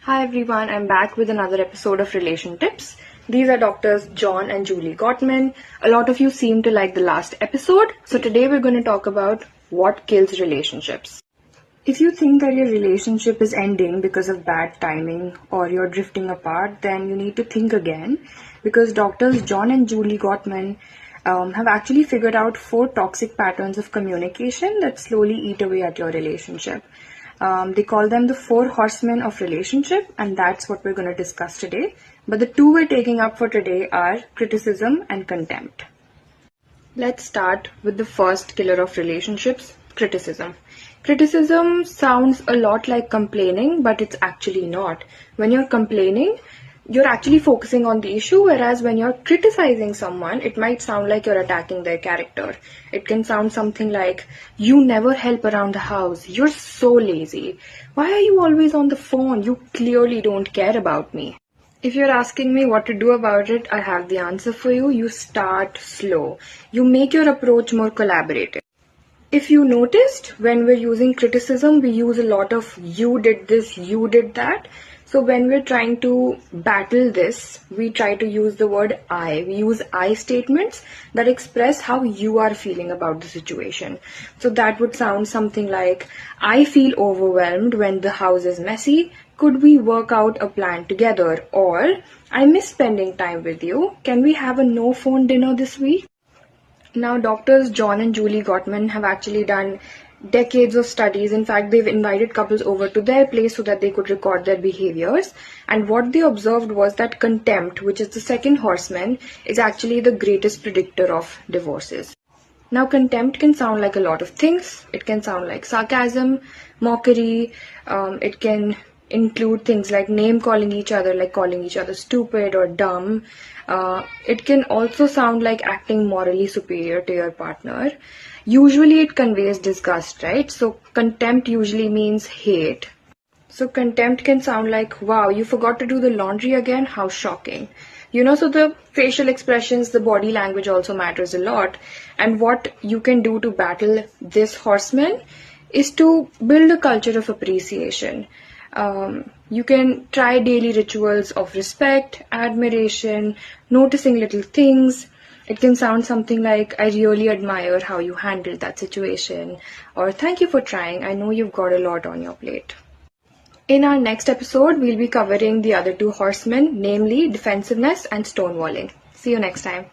Hi everyone, I'm back with another episode of Relation Tips. These are Doctors John and Julie Gottman. A lot of you seem to like the last episode, so today we're going to talk about what kills relationships. If you think that your relationship is ending because of bad timing or you're drifting apart, then you need to think again, because Doctors John and Julie Gottman have actually figured out 4 toxic patterns of communication that slowly eat away at your relationship. They call them the 4 Horsemen of relationship, and that's what we're going to discuss today. But the 2 we're taking up for today are criticism and contempt. Let's start with the first killer of relationships, criticism. Criticism sounds a lot like complaining, but it's actually not. When you're complaining, you're actually focusing on the issue, whereas when you're criticizing someone, it might sound like you're attacking their character. It can sound something like, you never help around the house, you're so lazy. Why are you always on the phone? You clearly don't care about me. If you're asking me what to do about it, I have the answer for you. You start slow. You make your approach more collaborative. If you noticed, when we're using criticism, we use a lot of you did this, you did that. So when we're trying to battle this, we try to use the word I. We use I statements that express how you are feeling about the situation. So that would sound something like, I feel overwhelmed when the house is messy. Could we work out a plan together? Or, I miss spending time with you. Can we have a no phone dinner this week? Now, Doctors John and Julie Gottman have actually done decades of studies. In fact, they've invited couples over to their place so that they could record their behaviors. And what they observed was that contempt, which is the second horseman, is actually the greatest predictor of divorces. Now, contempt can sound like a lot of things. It can sound like sarcasm, mockery. It can include things like name calling each other, like calling each other stupid or dumb. It can also sound like acting morally superior to your partner. Usually it conveys disgust, right? So contempt usually means hate. So contempt can sound like, wow, you forgot to do the laundry again? How shocking. So the facial expressions, the body language also matters a lot. And what you can do to battle this horseman is to build a culture of appreciation. You can try daily rituals of respect, admiration, noticing little things. It can sound something like, I really admire how you handled that situation, or thank you for trying, I know you've got a lot on your plate. In our next episode, we'll be covering the other 2 horsemen, namely defensiveness and stonewalling. See you next time.